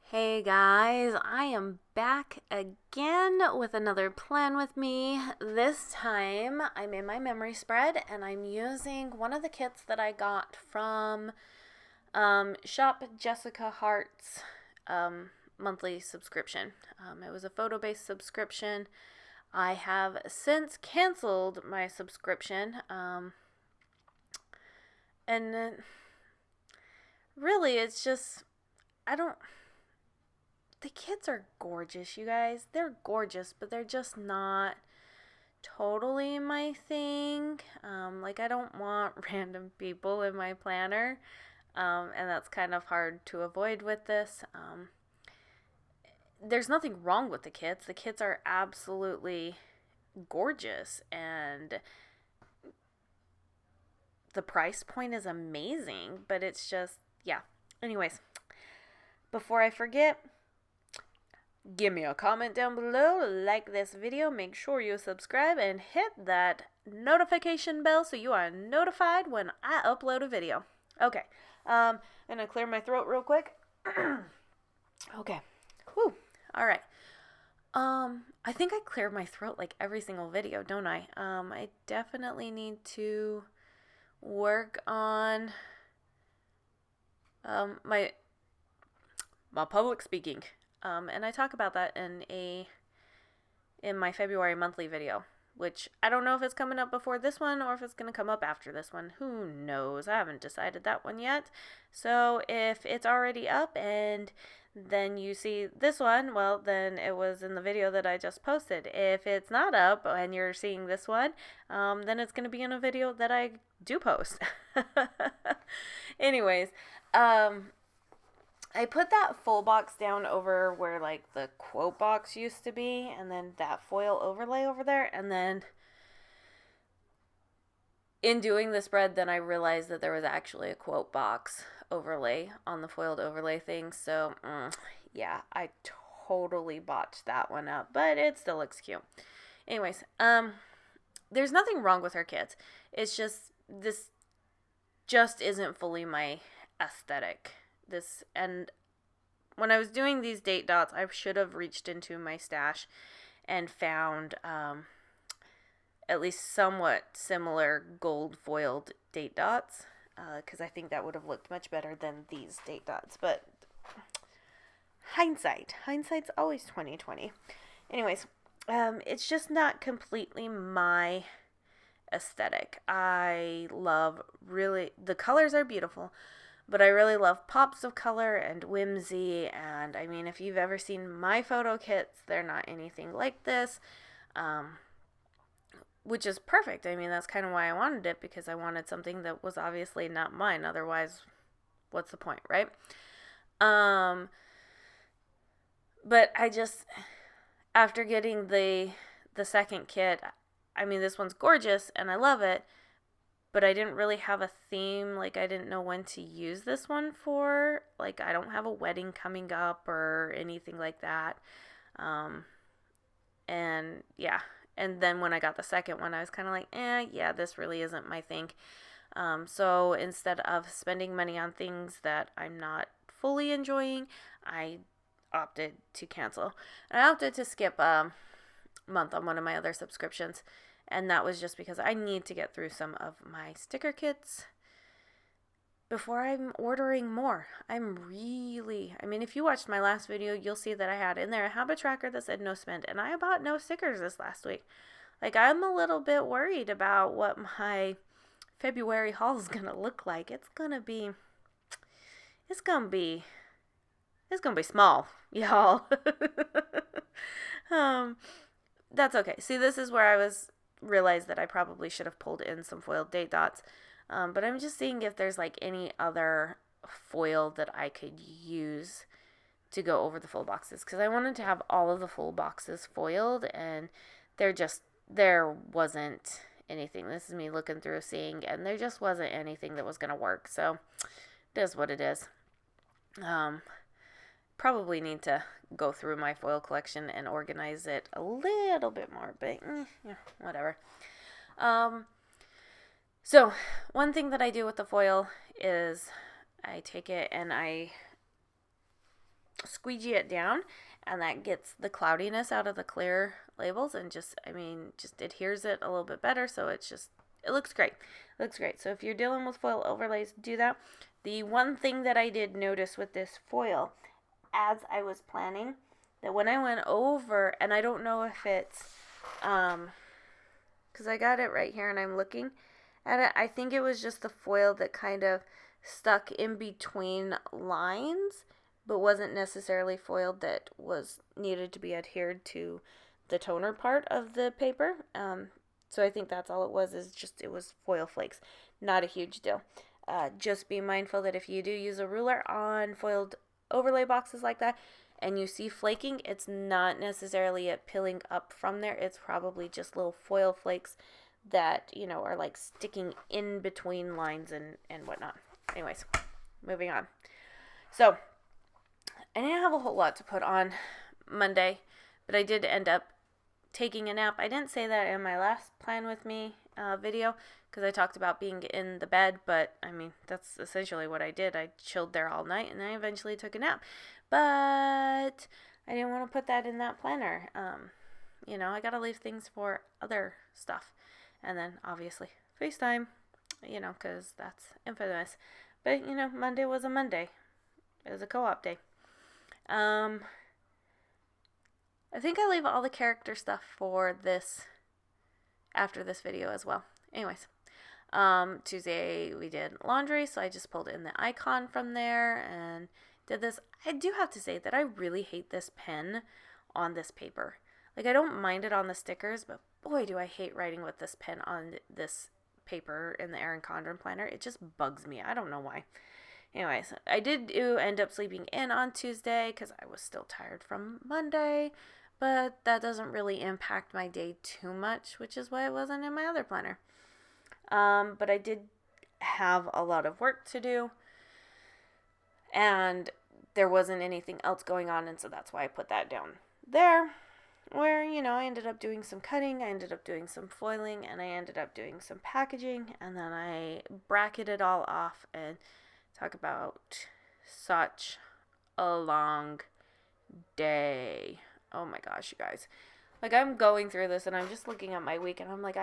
Hey guys, I am back again with another plan with me. This time I'm in my memory spread and I'm using one of the kits that I got from Shop Jessica Hart's monthly subscription. It was a photo based subscription. I have since canceled my subscription. And really, it's just, I don't. The kids are gorgeous, you guys. They're gorgeous, but they're just not totally my thing. I don't want random people in my planner, and that's kind of hard to avoid with this. There's nothing wrong with the kits. The kits are absolutely gorgeous, and the price point is amazing, but it's just, yeah. Anyways, before I forget, give me a comment down below, like this video, make sure you subscribe, and hit that notification bell so you are notified when I upload a video. Okay, I'm going to clear my throat real quick. Okay, whew, alright. I think I clear my throat like every single video, don't I? I definitely need to work on my public speaking. And I talk about that in my February monthly video, which I don't know if it's coming up before this one or if it's going to come up after this one. Who knows? I haven't decided that one yet. So if it's already up and then you see this one, well, then it was in the video that I just posted. If it's not up and you're seeing this one, then it's going to be in a video that I do post. Anyways, I put that full box down over where like the quote box used to be, and then that foil overlay over there, and then in doing the spread, then I realized that there was actually a quote box overlay on the foiled overlay thing, so yeah, I totally botched that one up, but it still looks cute. Anyways, there's nothing wrong with her kits. It's just, this just isn't fully my aesthetic. And when I was doing these date dots, I should have reached into my stash and found at least somewhat similar gold foiled date dots, because I think that would have looked much better than these date dots. But hindsight's always 2020. Anyways, it's just not completely my aesthetic. I love, really, the colors are beautiful, but I really love pops of color and whimsy, and I mean, if you've ever seen my photo kits, they're not anything like this, which is perfect. I mean, that's kind of why I wanted it, because I wanted something that was obviously not mine. Otherwise, what's the point, right? But I just, after getting the second kit, I mean, this one's gorgeous, and I love it, but I didn't really have a theme. Like, I didn't know when to use this one for. Like, I don't have a wedding coming up or anything like that. And yeah. And then when I got the second one, I was kind of like, yeah, this really isn't my thing. So instead of spending money on things that I'm not fully enjoying, I opted to cancel. And I opted to skip a month on one of my other subscriptions. And that was just because I need to get through some of my sticker kits before I'm ordering more. I mean, if you watched my last video, you'll see that I had in there a habit tracker that said no spend, and I bought no stickers this last week. Like, I'm a little bit worried about what my February haul is gonna look like. It's gonna be small, y'all. That's okay. See, this is where I realized that I probably should have pulled in some foiled date dots. But I'm just seeing if there's like any other foil that I could use to go over the full boxes, because I wanted to have all of the full boxes foiled, and there wasn't anything. This is me looking through, seeing, and there just wasn't anything that was going to work. So it is what it is. Probably need to go through my foil collection and organize it a little bit more, but yeah, whatever. So one thing that I do with the foil is I take it and I squeegee it down, and that gets the cloudiness out of the clear labels and just adheres it a little bit better. So it looks great. It looks great. So if you're dealing with foil overlays, do that. The one thing that I did notice with this foil, as I was planning, that when I went over, and I don't know if it's, because I got it right here and I'm looking at it, I think it was just the foil that kind of stuck in between lines, but wasn't necessarily foiled that was needed to be adhered to the toner part of the paper. So I think that's all it was, it was foil flakes. Not a huge deal. Just be mindful that if you do use a ruler on foiled overlay boxes like that and you see flaking, it's not necessarily it peeling up from there. It's probably just little foil flakes that, are like sticking in between lines and whatnot. Anyways, moving on. So I didn't have a whole lot to put on Monday, but I did end up taking a nap. I didn't say that in my last Plan With Me video because I talked about being in the bed, but I mean, that's essentially what I did. I chilled there all night and I eventually took a nap, but I didn't want to put that in that planner. I got to leave things for other stuff. And then obviously FaceTime, because that's infamous. But, Monday was a Monday. It was a co-op day. I think I leave all the character stuff for this after this video as well. Anyways, Tuesday we did laundry, so I just pulled in the icon from there and did this. I do have to say that I really hate this pen on this paper. Like, I don't mind it on the stickers, but boy, do I hate writing with this pen on this paper in the Erin Condren planner. It just bugs me. I don't know why. Anyways, I did end up sleeping in on Tuesday because I was still tired from Monday, but that doesn't really impact my day too much, which is why it wasn't in my other planner. But I did have a lot of work to do, and there wasn't anything else going on, and so that's why I put that down there, where, I ended up doing some cutting, I ended up doing some foiling, and I ended up doing some packaging, and then I bracketed it all off. And talk about such a long day. Oh my gosh, you guys. Like, I'm going through this and I'm just looking at my week and I'm like,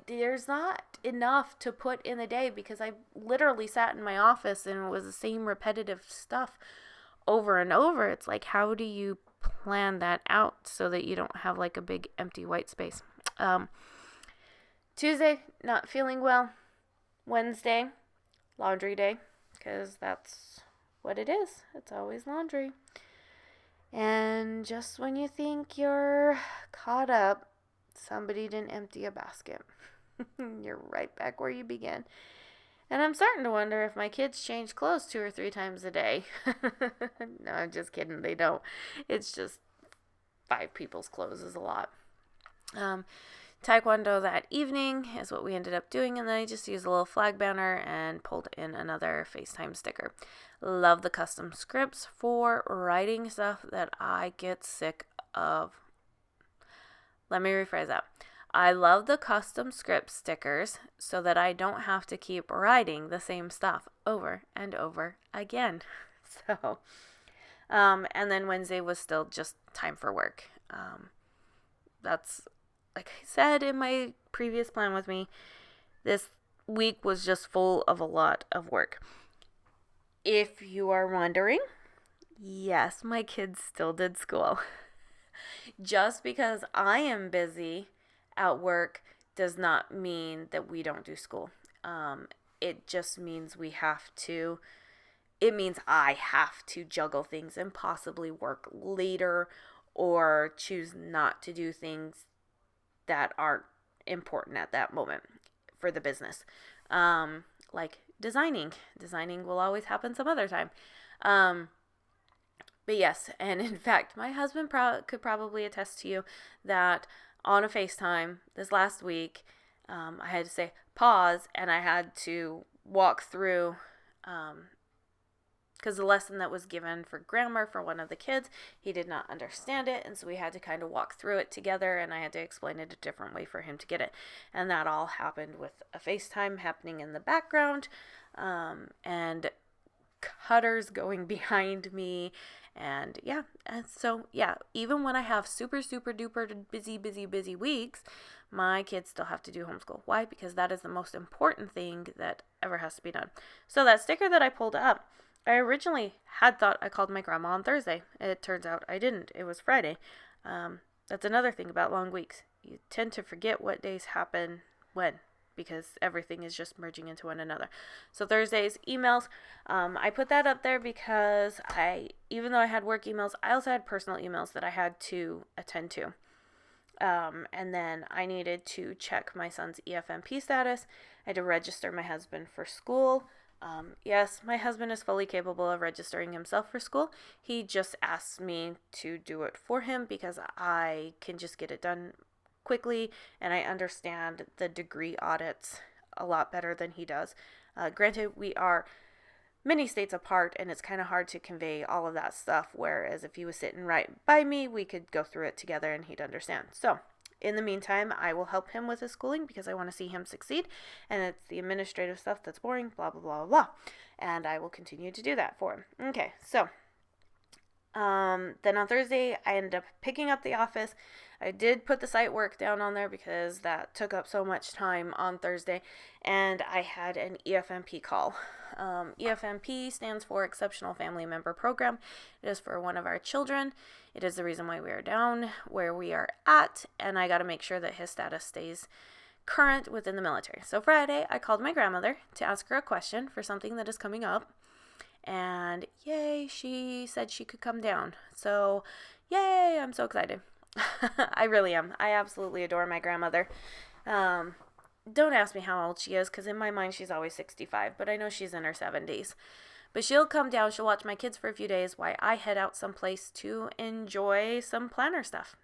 there's not enough to put in a day because I literally sat in my office and it was the same repetitive stuff over and over. It's like, how do you plan that out so that you don't have like a big empty white space? Tuesday, not feeling well. Wednesday, laundry day, because that's what it is. It's always laundry. And just when you think you're caught up, somebody didn't empty a basket. You're right back where you began. And I'm starting to wonder if my kids change clothes 2 or 3 times a day. No, I'm just kidding. They don't. It's just 5 people's clothes is a lot. Taekwondo that evening is what we ended up doing, and then I just used a little flag banner and pulled in another FaceTime sticker. Love the custom scripts for writing stuff that I get sick of. Let me rephrase that. I love the custom script stickers so that I don't have to keep writing the same stuff over and over again. So, and then Wednesday was still just time for work. That's, like I said in my previous Plan With Me, this week was just full of a lot of work. If you are wondering, yes, my kids still did school. Just because I am busy at work does not mean that we don't do school. It just means it means I have to juggle things and possibly work later or choose not to do things that aren't important at that moment for the business. Like designing. Designing will always happen some other time. But yes, and in fact, my husband could probably attest to you that on a FaceTime this last week, I had to say pause and I had to walk through, because the lesson that was given for grammar for one of the kids, he did not understand it, and so we had to kind of walk through it together, and I had to explain it a different way for him to get it. And that all happened with a FaceTime happening in the background, and cutters going behind me, And even when I have super, super duper busy weeks, my kids still have to do homeschool. Why? Because that is the most important thing that ever has to be done. So that sticker that I pulled up, I originally had thought I called my grandma on Thursday. It turns out I didn't. It was Friday. That's another thing about long weeks. You tend to forget what days happen when, because everything is just merging into one another. So Thursday's emails, I put that up there because even though I had work emails, I also had personal emails that I had to attend to. And then I needed to check my son's EFMP status. I had to register my husband for school. Yes, my husband is fully capable of registering himself for school. He just asked me to do it for him because I can just get it done quickly, and I understand the degree audits a lot better than he does. Granted, we are many states apart, and it's kind of hard to convey all of that stuff, whereas if he was sitting right by me, we could go through it together and he'd understand. So in the meantime, I will help him with his schooling because I want to see him succeed, and it's the administrative stuff that's boring, blah, blah, blah, blah, and I will continue to do that for him. Okay, so then on Thursday, I ended up picking up the office. I did put the site work down on there because that took up so much time on Thursday, and I had an EFMP call. EFMP stands for Exceptional Family Member Program. It is for one of our children. It is the reason why we are down where we are at, and I got to make sure that his status stays current within the military. So Friday, I called my grandmother to ask her a question for something that is coming up. And yay, she said she could come down. So yay, I'm so excited. I really am. I absolutely adore my grandmother. Don't ask me how old she is, because in my mind she's always 65, but I know she's in her 70s. But she'll come down, she'll watch my kids for a few days while I head out someplace to enjoy some planner stuff.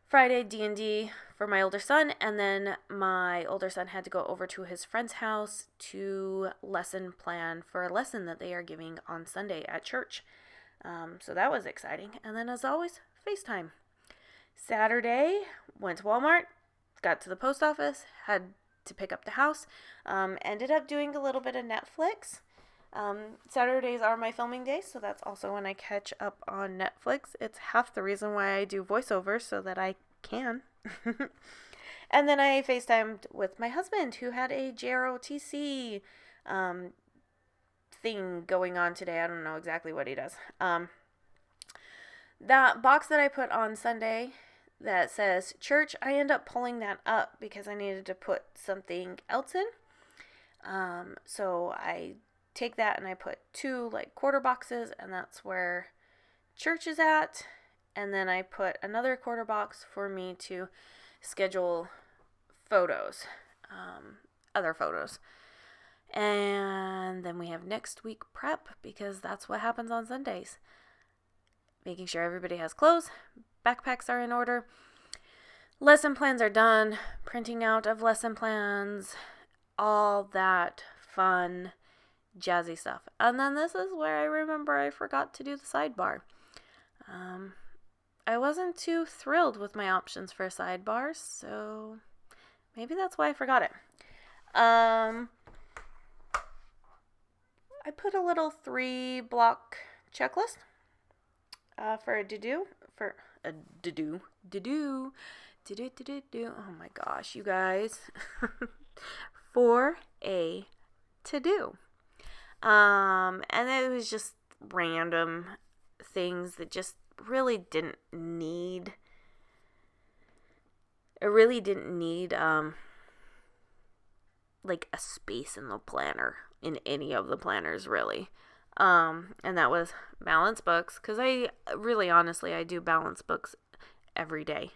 Friday, D&D for my older son, and then my older son had to go over to his friend's house to lesson plan for a lesson that they are giving on Sunday at church. So that was exciting. And then, as always, FaceTime. Saturday, went to Walmart, got to the post office, had to pick up the house, ended up doing a little bit of Netflix. Saturdays are my filming days, so that's also when I catch up on Netflix. It's half the reason why I do voiceovers, so that I can. And then I FaceTimed with my husband, who had a JROTC thing going on today. I don't know exactly what he does. That box that I put on Sunday that says church, I end up pulling that up because I needed to put something else in. So I take that and I put 2 quarter boxes, and that's where church is at. And then I put another quarter box for me to schedule photos, other photos. And then we have next week prep, because that's what happens on Sundays. Making sure everybody has clothes, backpacks are in order, lesson plans are done, printing out of lesson plans, all that fun, jazzy stuff. And then this is where I remember I forgot to do the sidebar. I wasn't too thrilled with my options for sidebars, so maybe that's why I forgot it. I put a little 3-block checklist for a to-do. Oh my gosh, you guys. For a to-do. And it was just random things that just really didn't need a space in the planner, in any of the planners, really. And that was balance books, because I do balance books every day.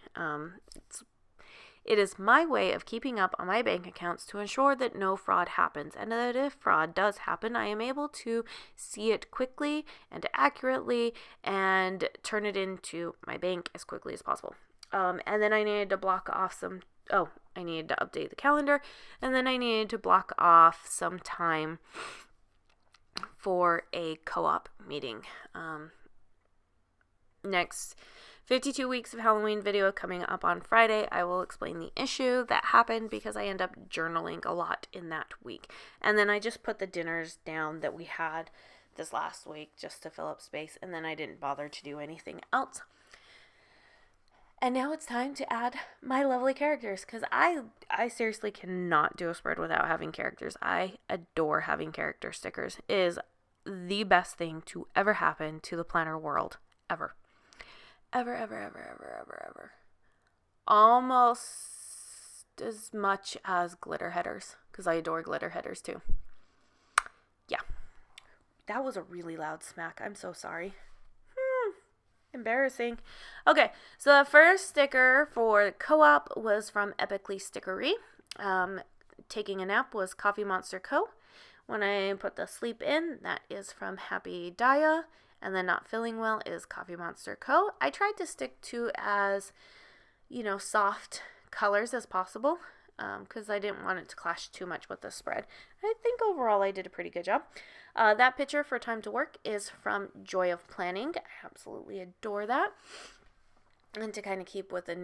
It is my way of keeping up on my bank accounts to ensure that no fraud happens, and that if fraud does happen, I am able to see it quickly and accurately and turn it into my bank as quickly as possible. And then I needed to block off I needed to update the calendar, and then I needed to block off some time for a co-op meeting. Next 52 weeks of Halloween video coming up on Friday. I will explain the issue that happened because I end up journaling a lot in that week. And then I just put the dinners down that we had this last week just to fill up space, and then I didn't bother to do anything else. And now it's time to add my lovely characters, because I seriously cannot do a spread without having characters. I adore having character stickers. It is the best thing to ever happen to the planner world, ever. Ever, ever, ever, ever, ever, ever. Almost as much as glitter headers, because I adore glitter headers too. Yeah. That was a really loud smack. I'm so sorry. Embarrassing. Okay, so the first sticker for co-op was from Epically Stickery. Taking a Nap was Coffee Monster Co. When I put the sleep in, that is from Happy Daya. And then Not Feeling Well is Coffee Monster Co. I tried to stick to as, soft colors as possible, because I didn't want it to clash too much with the spread. I think overall I did a pretty good job. That picture for Time to Work is from Joy of Planning. I absolutely adore that. And to kind of keep with the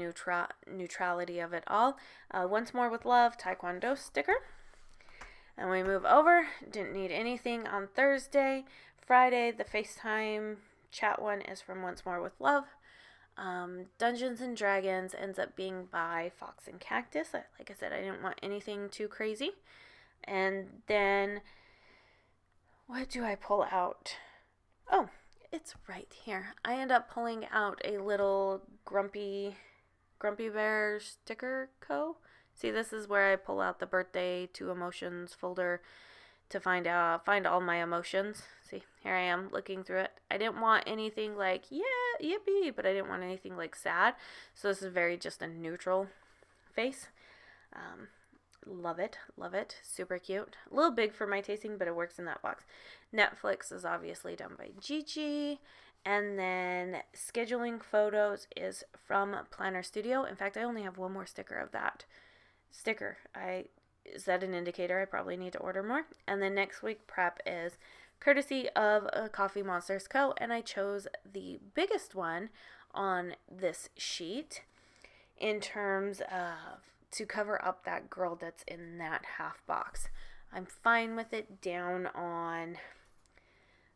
neutrality of it all, Once More with Love, Taekwondo sticker. And we move over. Didn't need anything on Thursday. Friday, the FaceTime chat one is from Once More with Love. Dungeons and Dragons ends up being by Fox and Cactus. Like I said, I didn't want anything too crazy. And then, what do I pull out? Oh, it's right here. I end up pulling out a little Grumpy Bear sticker co. See, this is where I pull out the birthday to emotions folder to find all my emotions. See, here I am looking through it. I didn't want anything like, yeah, yippee, but I didn't want anything like sad. So this is very just a neutral face. Love it. Super cute. A little big for my tasting, but it works in that box. Netflix is obviously done by Gigi. And then Scheduling Photos is from Planner Studio. In fact, I only have one more sticker of that sticker. Is that an indicator? I probably need to order more. And then Next Week Prep is courtesy of Coffee Monsters Co. And I chose the biggest one on this sheet in terms of to cover up that girl that's in that half box. I'm fine with it down on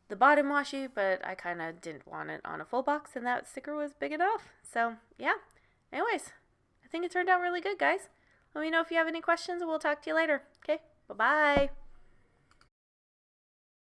the bottom washi, but I kind of didn't want it on a full box, and that sticker was big enough. So, yeah. Anyways, I think it turned out really good, guys. Let me know if you have any questions, and we'll talk to you later. Okay? Bye-bye.